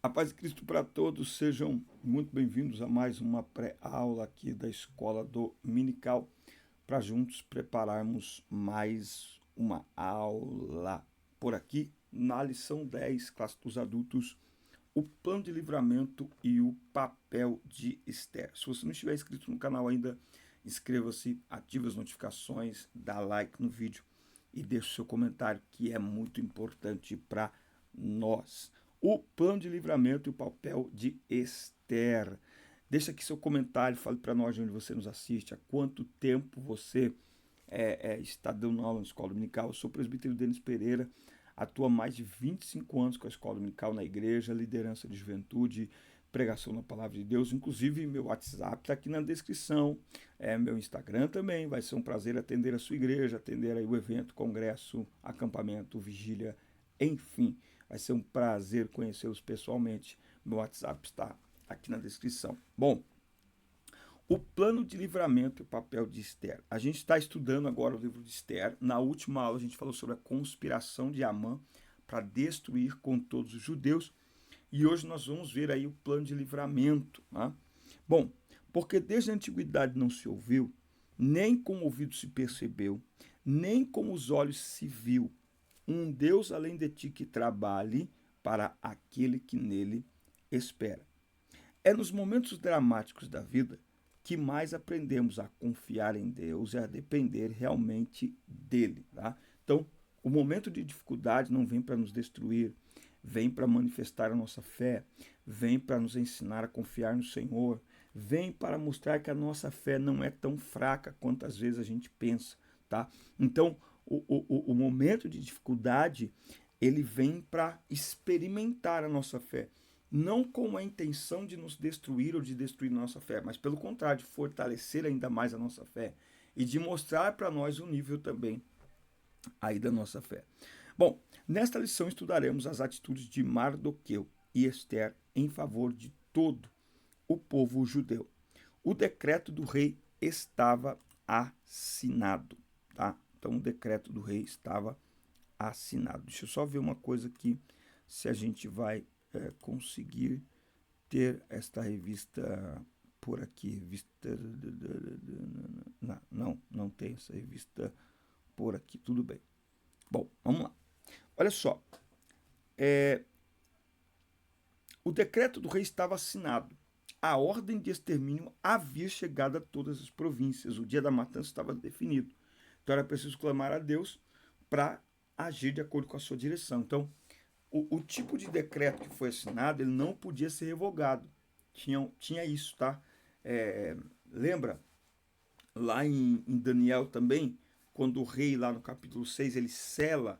A paz de Cristo para todos, sejam muito bem-vindos a mais uma pré-aula aqui da Escola Dominical, para juntos prepararmos mais uma aula por aqui na lição 10, classe dos adultos, o plano de livramento e o papel de Esther. Se você não estiver inscrito no canal ainda, inscreva-se, ative as notificações, dá like no vídeo e deixe o seu comentário, que é muito importante para nós. O plano de livramento e o papel de Esther. Deixa aqui seu comentário, fale para nós de onde você nos assiste, há quanto tempo você está dando aula na Escola Dominical. Eu sou o presbítero Denis Pereira, atuo há mais de 25 anos com a Escola Dominical na igreja, liderança de juventude, pregação na Palavra de Deus. Inclusive, meu WhatsApp está aqui na descrição, meu Instagram também. Vai ser um prazer atender a sua igreja, atender aí o evento, congresso, acampamento, vigília, enfim. Vai ser um prazer conhecê-los pessoalmente. Meu WhatsApp está aqui na descrição. Bom, o plano de livramento e o papel de Esther. A gente está estudando agora o livro de Esther. Na última aula a gente falou sobre a conspiração de Amã para destruir com todos os judeus. E hoje nós vamos ver aí o plano de livramento. Né? Bom, porque desde a antiguidade não se ouviu, nem com o ouvido se percebeu, nem com os olhos se viu, um Deus além de ti que trabalhe para aquele que nele espera. É nos momentos dramáticos da vida que mais aprendemos a confiar em Deus e a depender realmente dele. Tá? Então, o momento de dificuldade não vem para nos destruir, vem para manifestar a nossa fé, vem para nos ensinar a confiar no Senhor, vem para mostrar que a nossa fé não é tão fraca quanto às vezes a gente pensa. Tá? Então, o momento de dificuldade, ele vem para experimentar a nossa fé. Não com a intenção de nos destruir ou de destruir nossa fé, mas pelo contrário, de fortalecer ainda mais a nossa fé e de mostrar para nós o nível também aí da nossa fé. Bom, nesta lição estudaremos as atitudes de Mardoqueu e Esther em favor de todo o povo judeu. O decreto do rei estava assinado, tá? Então o decreto do rei estava assinado. Deixa eu só ver uma coisa aqui, se a gente vai conseguir ter esta revista por aqui. Revista. Não tem essa revista por aqui. Tudo bem. Bom, vamos lá. Olha só. O decreto do rei estava assinado. A ordem de extermínio havia chegado a todas as províncias. O dia da matança estava definido. Então era preciso clamar a Deus para agir de acordo com a sua direção. Então, o tipo de decreto que foi assinado, ele não podia ser revogado. Tinha isso, tá? Lembra? Lá em Daniel também, quando o rei, lá no capítulo 6, ele sela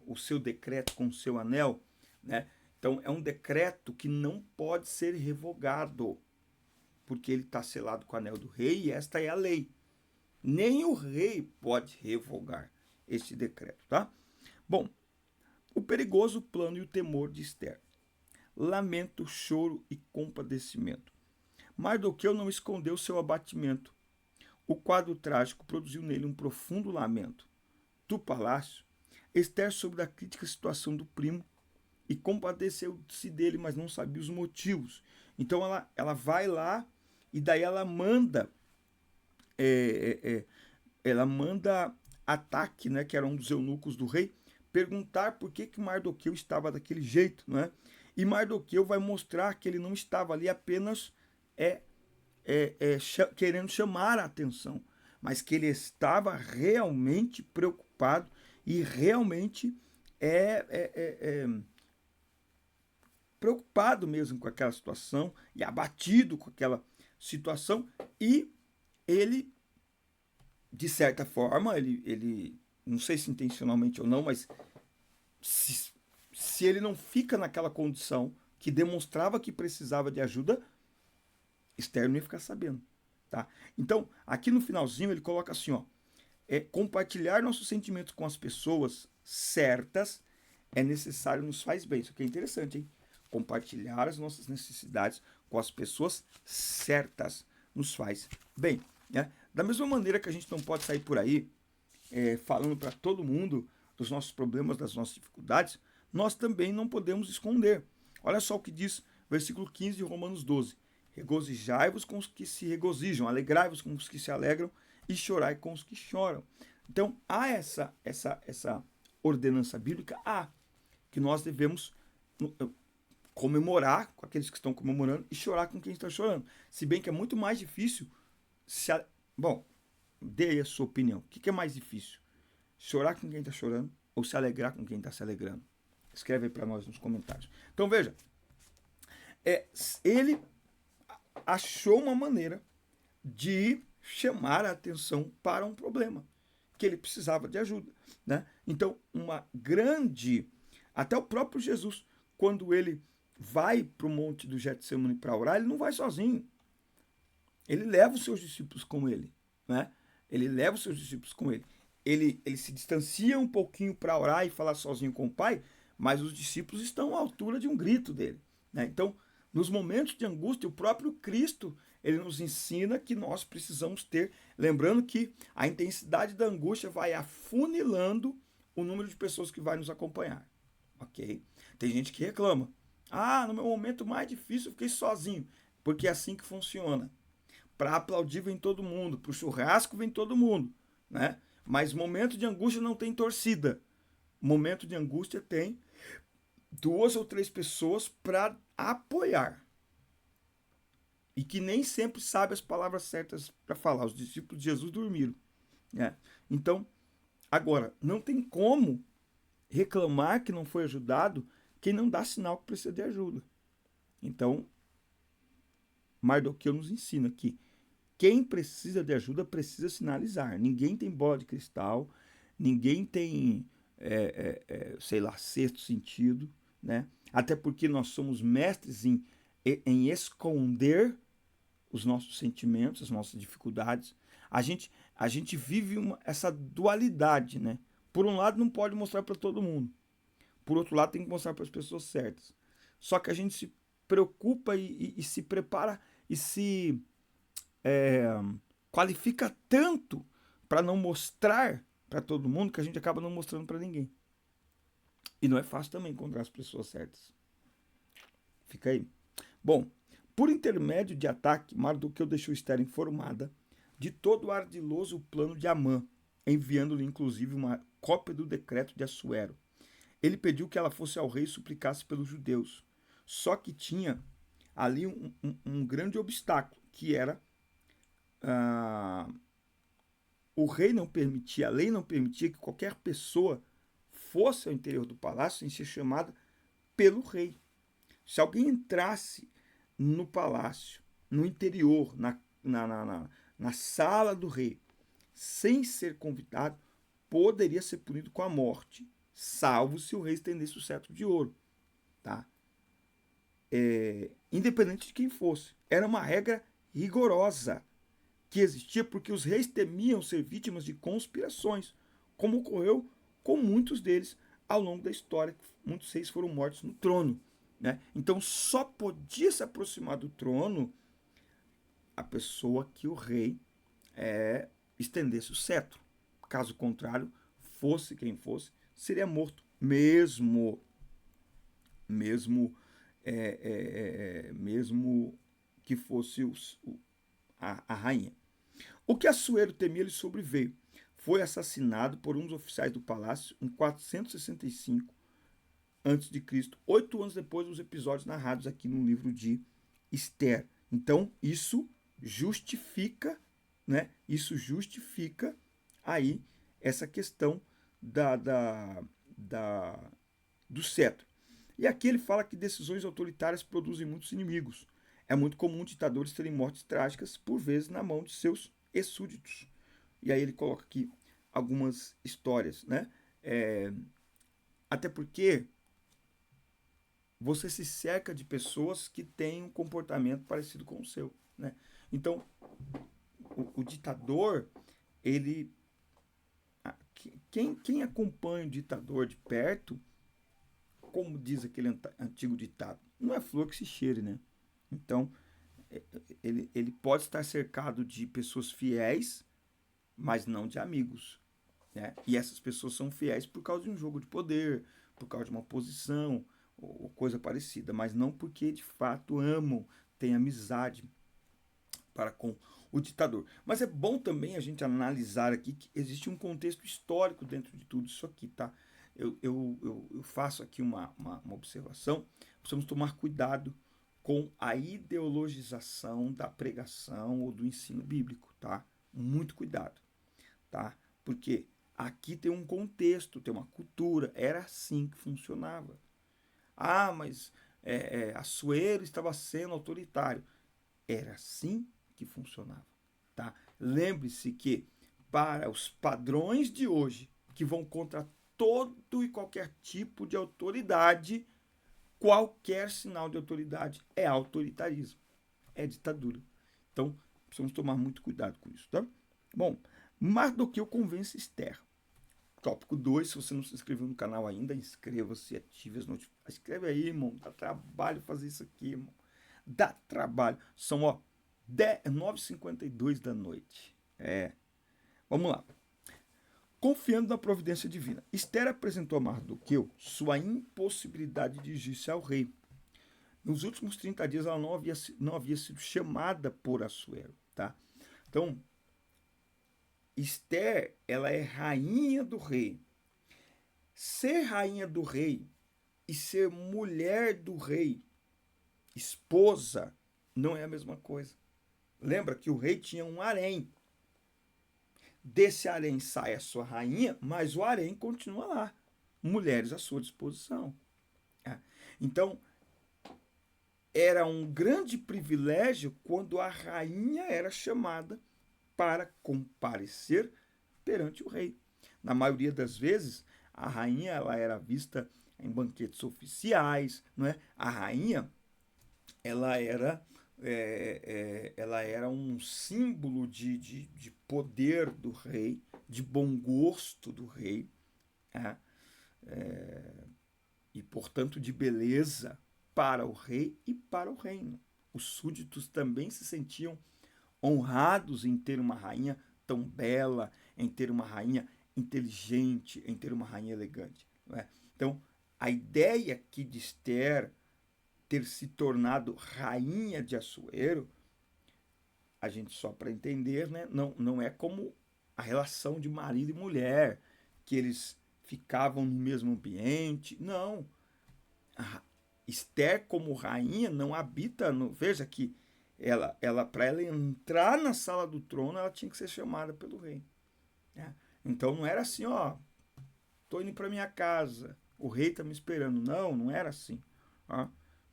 o seu decreto com o seu anel, né? Então, é um decreto que não pode ser revogado, porque ele está selado com o anel do rei e esta é a lei. Nem o rei pode revogar este decreto, tá? Bom, o perigoso plano e o temor de Esther. Lamento, choro e compadecimento. Mardoqueu não escondeu seu abatimento. O quadro trágico produziu nele um profundo lamento. Do palácio, Esther soube da crítica situação do primo e compadeceu-se dele, mas não sabia os motivos. Então ela vai lá e daí ela manda Ataque, né, que era um dos eunucos do rei, perguntar por que Mardoqueu estava daquele jeito, né? E Mardoqueu vai mostrar que ele não estava ali apenas querendo chamar a atenção, mas que ele estava realmente preocupado e realmente preocupado mesmo com aquela situação e abatido com aquela situação, e ele, de certa forma, ele não sei se intencionalmente ou não, mas se ele não fica naquela condição que demonstrava que precisava de ajuda, Esther não ia ficar sabendo. Tá? Então, aqui no finalzinho ele coloca assim, ó, compartilhar nossos sentimentos com as pessoas certas é necessário, nos faz bem. Isso aqui é interessante, hein? Compartilhar as nossas necessidades com as pessoas certas nos faz bem. Né? Da mesma maneira que a gente não pode sair por aí falando para todo mundo dos nossos problemas, das nossas dificuldades, nós também não podemos esconder. Olha só o que diz versículo 15 de Romanos 12. Regozijai-vos com os que se regozijam, alegrai-vos com os que se alegram e chorai com os que choram. Então, há essa ordenança bíblica, que nós devemos comemorar com aqueles que estão comemorando e chorar com quem está chorando. Se bem que é muito mais difícil Bom, dê aí a sua opinião. O que é mais difícil? Chorar com quem está chorando ou se alegrar com quem está se alegrando? Escreve aí para nós nos comentários. Então veja, ele achou uma maneira de chamar a atenção para um problema, que ele precisava de ajuda, né? Então, até o próprio Jesus, quando ele vai para o monte do Getsemane para orar, ele não vai sozinho. Ele leva os seus discípulos com ele, né? Ele leva os seus discípulos com ele. Ele se distancia um pouquinho para orar e falar sozinho com o Pai, mas os discípulos estão à altura de um grito dele, né? Então, nos momentos de angústia, o próprio Cristo, ele nos ensina que nós precisamos ter, lembrando que a intensidade da angústia vai afunilando o número de pessoas que vai nos acompanhar, ok? Tem gente que reclama, no meu momento mais difícil eu fiquei sozinho, porque é assim que funciona. Para aplaudir vem todo mundo, para o churrasco vem todo mundo, né? Mas momento de angústia não tem torcida. Momento de angústia tem 2 ou 3 pessoas para apoiar. E que nem sempre sabe as palavras certas para falar. Os discípulos de Jesus dormiram, né? Então, agora, não tem como reclamar que não foi ajudado quem não dá sinal que precisa de ajuda. Então, Mardoqueu nos ensina que quem precisa de ajuda precisa sinalizar. Ninguém tem bola de cristal, ninguém tem, sexto sentido, né? Até porque nós somos mestres em esconder os nossos sentimentos, as nossas dificuldades. A gente vive essa dualidade, né? Por um lado, não pode mostrar para todo mundo. Por outro lado, tem que mostrar para as pessoas certas. Só que a gente se preocupa e se prepara e se qualifica tanto para não mostrar para todo mundo que a gente acaba não mostrando para ninguém. E não é fácil também encontrar as pessoas certas. Fica aí. Bom, por intermédio de ataque, Mardoqueu deixou Esther informada de todo o ardiloso plano de Amã, enviando-lhe inclusive uma cópia do decreto de Assuero. Ele pediu que ela fosse ao rei e suplicasse pelos judeus. Só que tinha ali um grande obstáculo, que era o rei não permitia, a lei não permitia que qualquer pessoa fosse ao interior do palácio sem ser chamada pelo rei. Se alguém entrasse no palácio, no interior, na sala do rei, sem ser convidado, poderia ser punido com a morte, salvo se o rei estendesse o cetro de ouro, tá? Independente de quem fosse. Era uma regra rigorosa que existia porque os reis temiam ser vítimas de conspirações, como ocorreu com muitos deles ao longo da história. Muitos reis foram mortos no trono, né? Então só podia se aproximar do trono a pessoa que o rei estendesse o cetro. Caso contrário, fosse quem fosse, seria morto, mesmo que fosse a rainha. O que Assuero temia lhe sobreveio. Foi assassinado por um dos oficiais do palácio em 465 a.C., 8 anos depois dos episódios narrados aqui no livro de Esther. Então, isso justifica, né? Isso justifica aí essa questão do cetro. E aqui ele fala que decisões autoritárias produzem muitos inimigos. É muito comum ditadores terem mortes trágicas, por vezes na mão de seus súditos. E aí ele coloca aqui algumas histórias, né? Até porque você se cerca de pessoas que têm um comportamento parecido com o seu, né? Então, o ditador, ele... Quem acompanha o ditador de perto, como diz aquele antigo ditado, não é flor que se cheire, né? Então, ele pode estar cercado de pessoas fiéis, mas não de amigos, né? E essas pessoas são fiéis por causa de um jogo de poder, por causa de uma posição, ou coisa parecida, mas não porque de fato amam, têm amizade para com o ditador. Mas é bom também a gente analisar aqui que existe um contexto histórico dentro de tudo isso aqui, tá? Eu faço aqui uma observação. Precisamos tomar cuidado com a ideologização da pregação ou do ensino bíblico, tá? Muito cuidado, tá? Porque aqui tem um contexto, tem uma cultura, era assim que funcionava. Ah, mas Assuero estava sendo autoritário. Era assim que funcionava, tá? Lembre-se que para os padrões de hoje, que vão contra todo e qualquer tipo de autoridade, qualquer sinal de autoridade é autoritarismo, é ditadura. Então, precisamos tomar muito cuidado com isso, tá? Bom, Mardoqueu convence Esther. Tópico 2, se você não se inscreveu no canal ainda, inscreva-se e ative as notificações. Escreve aí, irmão, dá trabalho fazer isso aqui, irmão. Dá trabalho. São, 9h52 da noite. Vamos lá. Confiando na providência divina, Esther apresentou a Mardoqueu sua impossibilidade de dirigir-se ao rei. Nos últimos 30 dias ela não havia sido chamada por Assuero, tá? Então, Esther, ela é rainha do rei. Ser rainha do rei e ser mulher do rei, esposa, não é a mesma coisa. Lembra que o rei tinha um harém. Desse harém sai a sua rainha, mas o harém continua lá. Mulheres à sua disposição. Então, era um grande privilégio quando a rainha era chamada para comparecer perante o rei. Na maioria das vezes, a rainha ela era vista em banquetes oficiais, não é? A rainha ela era um símbolo de poder do rei, de bom gosto do rei, e, portanto, de beleza para o rei e para o reino. Os súditos também se sentiam honrados em ter uma rainha tão bela, em ter uma rainha inteligente, em ter uma rainha elegante. Não é? Então, a ideia aqui de Esther ter se tornado rainha de Assuero, a gente só para entender, né? Não é como a relação de marido e mulher, que eles ficavam no mesmo ambiente. Não. A Esther, como rainha, não habita no. Veja que para ela entrar na sala do trono, ela tinha que ser chamada pelo rei. Né? Então não era assim, tô indo para minha casa, o rei tá me esperando. Não era assim.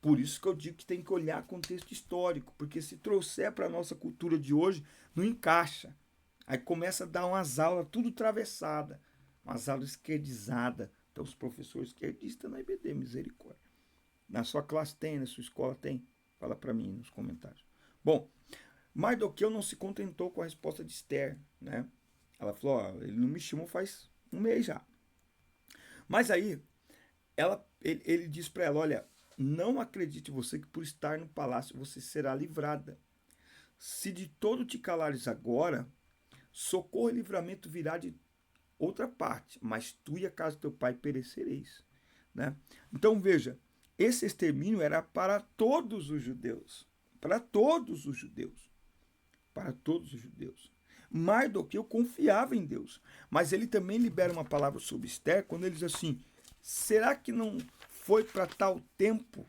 Por isso que eu digo que tem que olhar contexto histórico, porque se trouxer para a nossa cultura de hoje, não encaixa. Aí começa a dar umas aulas tudo travessada, umas aulas esquerdizadas. Então os professores esquerdistas na IBD, misericórdia. Na sua classe tem, na sua escola tem? Fala para mim nos comentários. Bom, Mardoqueu não se contentou com a resposta de Esther, né? Ela falou, ele não me chamou faz um mês já. Mas aí, ele diz para ela, olha, não acredite você que por estar no palácio você será livrada. Se de todo te calares agora, socorro e livramento virá de outra parte, mas tu e a casa do teu pai perecereis. Né? Então veja, esse extermínio era para todos os judeus. Para todos os judeus. Para todos os judeus. Mardoqueu confiava em Deus. Mas ele também libera uma palavra sobre Esther quando ele diz assim, será que não foi para tal tempo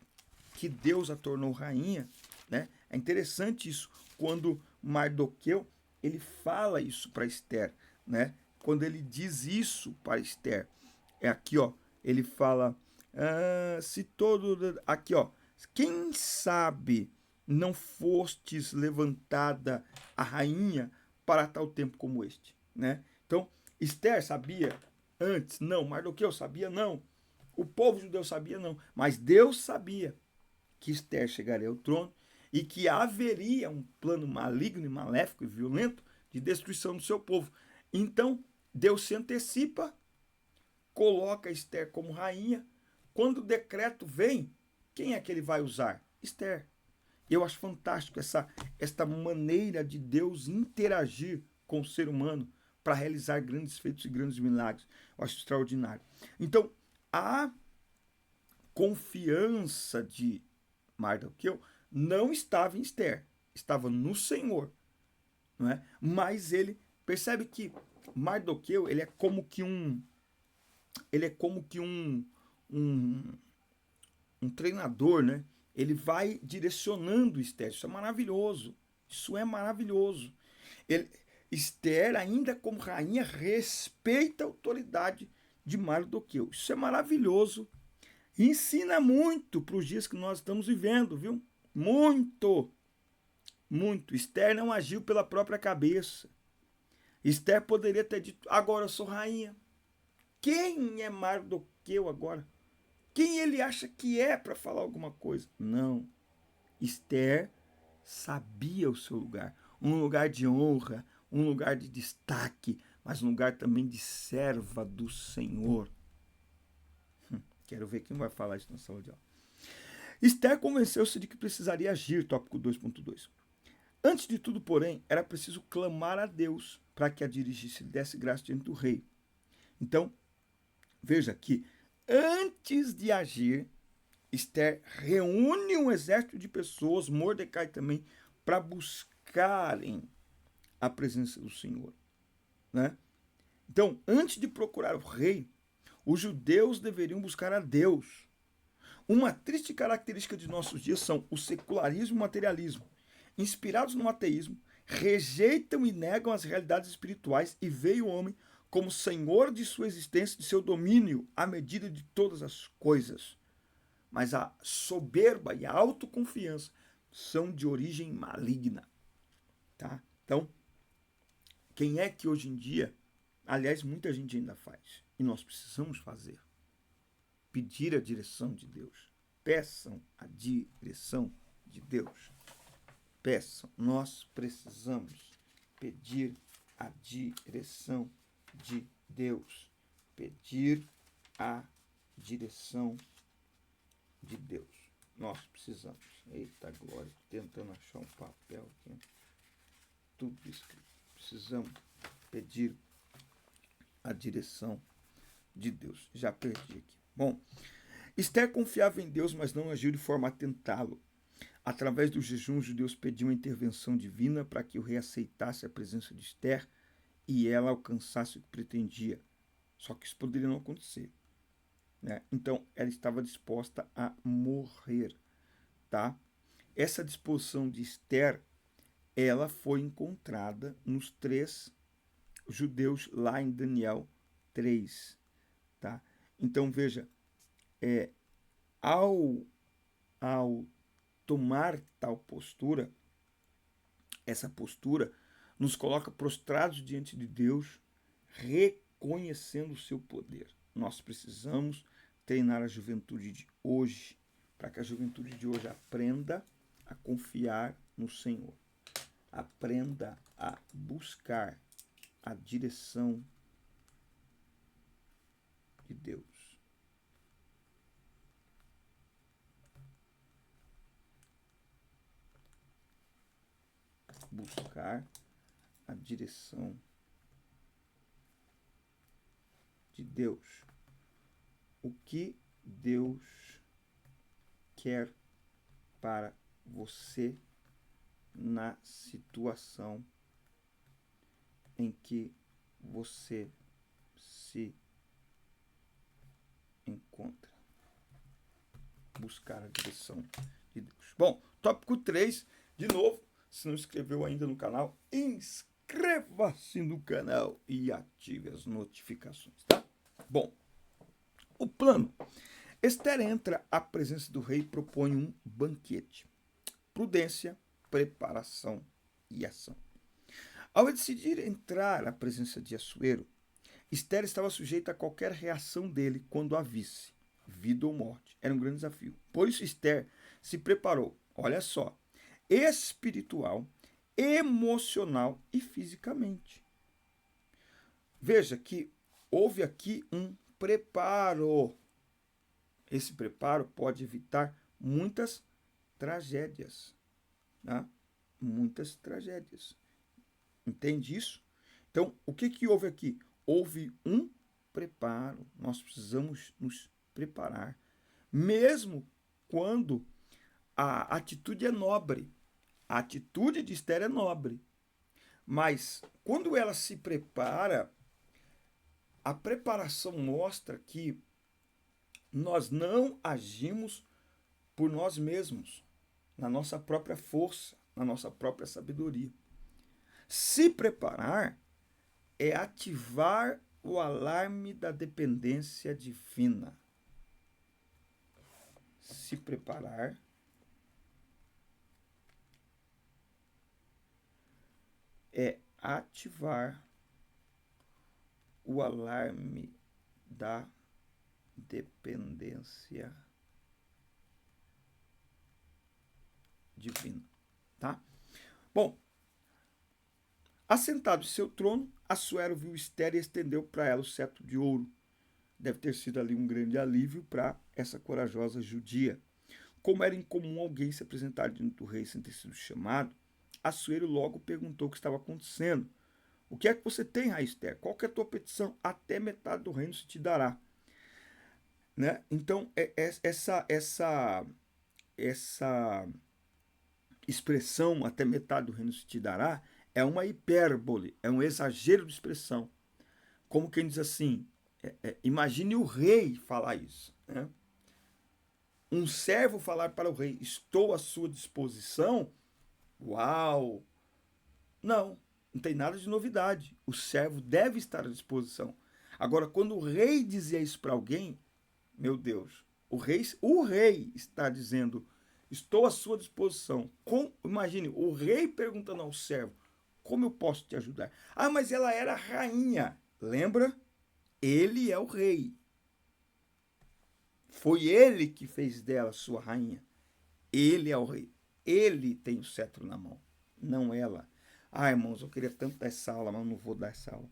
que Deus a tornou rainha? Né? É interessante isso, quando Mardoqueu ele fala isso para Esther. Né? Quando ele diz isso para Esther. É aqui, ele fala... aqui, quem sabe não fostes levantada a rainha para tal tempo como este, né? Então, Esther sabia antes? Não. Mardoqueu sabia? Não. O povo judeu sabia? Não. Mas Deus sabia que Esther chegaria ao trono e que haveria um plano maligno e maléfico e violento de destruição do seu povo. Então, Deus se antecipa, coloca Esther como rainha. Quando o decreto vem, quem é que ele vai usar? Esther. Eu acho fantástico esta maneira de Deus interagir com o ser humano para realizar grandes feitos e grandes milagres. Eu acho extraordinário. Então, a confiança de Mardoqueu não estava em Esther, estava no Senhor, não é? Mas ele percebe que Mardoqueu, ele é como que um treinador, né? Ele vai direcionando Esther. Isso é maravilhoso. Isso é maravilhoso. Esther, ainda como rainha, respeita a autoridade de Mardoqueu. Isso é maravilhoso. E ensina muito para os dias que nós estamos vivendo, viu? Muito, muito. Esther não agiu pela própria cabeça. Esther poderia ter dito, agora eu sou rainha. Quem é Mardoqueu agora? Quem ele acha que é para falar alguma coisa? Não. Esther sabia o seu lugar. Um lugar de honra, um lugar de destaque, mas um lugar também de serva do Senhor. Quero ver quem vai falar isso na sala de aula. Esther convenceu-se de que precisaria agir, tópico 2.2. Antes de tudo, porém, era preciso clamar a Deus para que a dirigisse e desse graça diante do rei. Então, veja que antes de agir, Esther reúne um exército de pessoas, Mordecai também, para buscarem a presença do Senhor, né? Então, antes de procurar o rei, os judeus deveriam buscar a Deus. Uma triste característica de nossos dias são o secularismo e o materialismo. Inspirados no ateísmo, rejeitam e negam as realidades espirituais e veem o homem como senhor de sua existência, de seu domínio, à medida de todas as coisas. Mas a soberba e a autoconfiança são de origem maligna. Tá? Então, quem é que hoje em dia, aliás, muita gente ainda faz, e nós precisamos fazer, pedir a direção de Deus. Peçam a direção de Deus. Peçam. Nós precisamos pedir a direção de Deus. Pedir a direção de Deus. Nós precisamos. Eita glória, tentando achar um papel aqui. Tudo escrito. Precisamos pedir a direção de Deus. Já perdi aqui. Bom, Esther confiava em Deus, mas não agiu de forma a tentá-lo. Através do jejum, os judeus pediam a intervenção divina para que o rei aceitasse a presença de Esther e ela alcançasse o que pretendia. Só que isso poderia não acontecer, né? Então, ela estava disposta a morrer, tá? Essa disposição de Esther, ela foi encontrada nos 3 judeus lá em Daniel 3, tá? Então, veja, ao tomar tal postura, essa postura nos coloca prostrados diante de Deus, reconhecendo o seu poder. Nós precisamos treinar a juventude de hoje, para que a juventude de hoje aprenda a confiar no Senhor. Aprenda a buscar a direção de Deus. Buscar a direção de Deus. O que Deus quer para você na situação em que você se encontra. Buscar a direção de Deus. Bom, tópico 3, de novo, se não inscreveu ainda no canal, inscreva-se no canal e ative as notificações, tá? Bom, o plano. Esther entra à presença do rei e propõe um banquete. Prudência, preparação e ação. Ao decidir entrar à presença de Assuero, Esther estava sujeita a qualquer reação dele quando a visse. Vida ou morte. Era um grande desafio. Por isso Esther se preparou, olha só, espiritual, emocional e fisicamente. Veja que houve aqui um preparo. Esse preparo pode evitar muitas tragédias. Tá? Muitas tragédias. Entende isso? Então, o que houve aqui? Houve um preparo. Nós precisamos nos preparar. mesmo quando a atitude é nobre. A atitude de Esther é nobre. Mas quando ela se prepara, a preparação mostra que nós não agimos por nós mesmos, na nossa própria força, na nossa própria sabedoria. Se preparar é ativar o alarme da dependência divina. Se preparar é ativar o alarme da dependência divina, tá? Bom, assentado em seu trono, Assuero viu Esther e estendeu para ela o cetro de ouro. Deve ter sido ali um grande alívio para essa corajosa judia. Como era incomum alguém se apresentar diante do rei sem ter sido chamado, Assuero logo perguntou o que estava acontecendo. O que é que você tem, rainha Esther? Qual que é a tua petição? Até metade do reino se te dará. Né? Então, essa expressão, até metade do reino se te dará, é uma hipérbole, é um exagero de expressão. Como quem diz assim, imagine o rei falar isso. Né? Um servo falar para o rei, estou à sua disposição. Uau! Não tem nada de novidade. O servo deve estar à disposição. Agora, quando o rei dizia isso para alguém, meu Deus, o rei está dizendo, estou à sua disposição. Imagine, o rei perguntando ao servo, como eu posso te ajudar? Ah, mas ela era rainha. Lembra? Ele é o rei. Foi ele que fez dela sua rainha. Ele é o rei. Ele tem o cetro na mão, não ela. Ah, irmãos, eu queria tanto dar essa aula, mas não vou dar essa aula.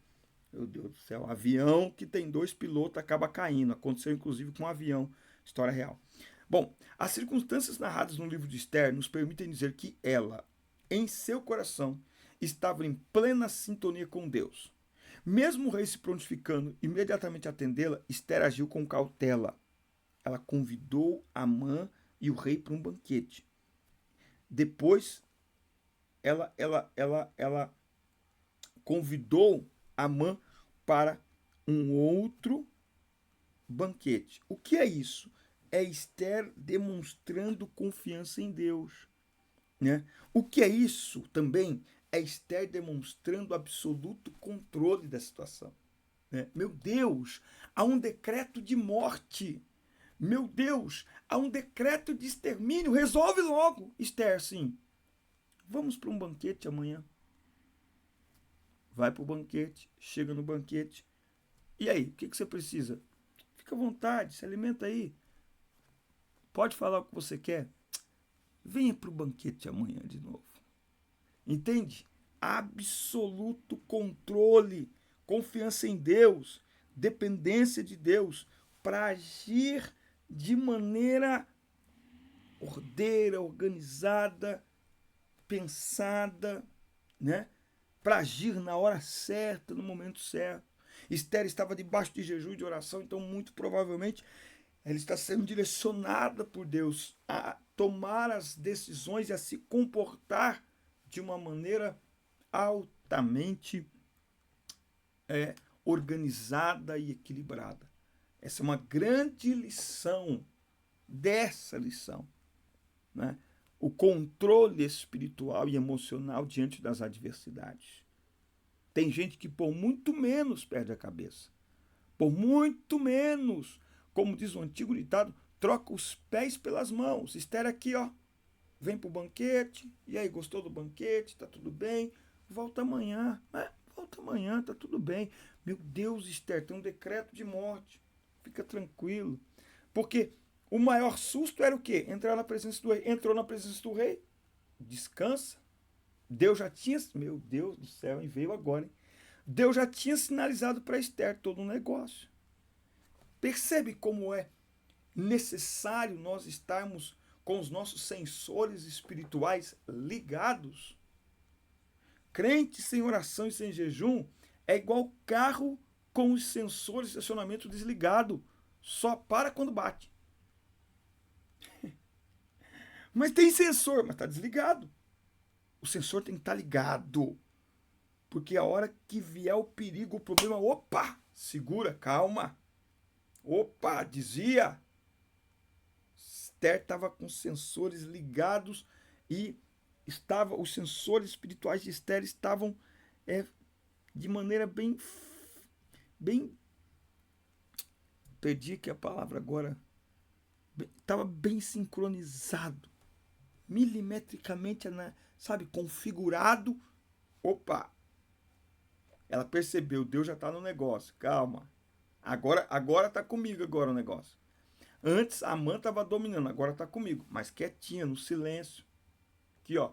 Meu Deus do céu, avião que tem 2 pilotos acaba caindo. Aconteceu inclusive com um avião, história real. Bom, as circunstâncias narradas no livro de Esther nos permitem dizer que ela, em seu coração, estava em plena sintonia com Deus. Mesmo o rei se prontificando imediatamente a atendê-la, Esther agiu com cautela. Ela convidou Amã e o rei para um banquete. Depois, ela convidou Amã para um outro banquete. O que é isso? É Esther demonstrando confiança em Deus. Né? O que é isso também? É Esther demonstrando absoluto controle da situação. Né? Meu Deus, há um decreto de morte. Meu Deus, há um decreto de extermínio. Resolve logo, Esther, sim. Vamos para um banquete amanhã. Vai para o banquete, chega no banquete. E aí, o que você precisa? Fica à vontade, se alimenta aí. Pode falar o que você quer. Venha para o banquete amanhã de novo. Entende? Absoluto controle, confiança em Deus, dependência de Deus para agir de maneira ordeira, organizada, pensada, né? Para agir na hora certa, no momento certo. Esther estava debaixo de jejum e de oração, então muito provavelmente ela está sendo direcionada por Deus a tomar as decisões e a se comportar de uma maneira altamente organizada e equilibrada. Essa é uma grande lição dessa lição, né? O controle espiritual e emocional diante das adversidades. Tem gente que por muito menos perde a cabeça. Por muito menos, como diz o antigo ditado, troca os pés pelas mãos. Esther aqui, ó, vem pro banquete, e aí, gostou do banquete? Tá tudo bem? Volta amanhã, volta amanhã, tá tudo bem. Meu Deus, Esther, tem um decreto de morte. Fica tranquilo. Porque o maior susto era o quê? Entrar na presença do rei. Entrou na presença do rei, descansa. Deus já tinha, meu Deus do céu, e veio agora, hein? Deus já tinha sinalizado para Esther todo um negócio. Percebe como é necessário nós estarmos com os nossos sensores espirituais ligados? Crente sem oração e sem jejum é igual carro com os sensores de estacionamento desligado. Só para quando bate. Mas tem sensor, mas está desligado. O sensor tem que estar ligado. Porque a hora que vier o perigo, o problema, opa, segura, calma. Opa, desvia. Esther estava com os sensores ligados e os sensores espirituais de Esther estavam de maneira bem, perdi aqui a palavra agora, estava bem sincronizado, milimetricamente, sabe, configurado. Opa, ela percebeu, Deus já está no negócio, calma. Agora está comigo agora o negócio. Antes a Amã estava dominando, agora está comigo, mas quietinha, no silêncio. Aqui, ó,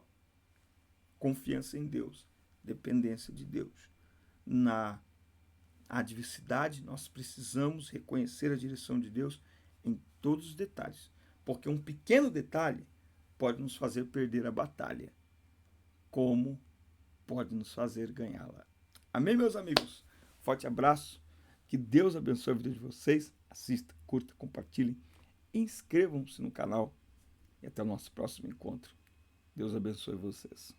confiança em Deus, dependência de Deus. Na adversidade, nós precisamos reconhecer a direção de Deus em todos os detalhes, porque um pequeno detalhe pode nos fazer perder a batalha, como pode nos fazer ganhá-la. Amém, meus amigos? Forte abraço, que Deus abençoe a vida de vocês. Assista, curta, compartilhem, inscrevam-se no canal e até o nosso próximo encontro. Deus abençoe vocês.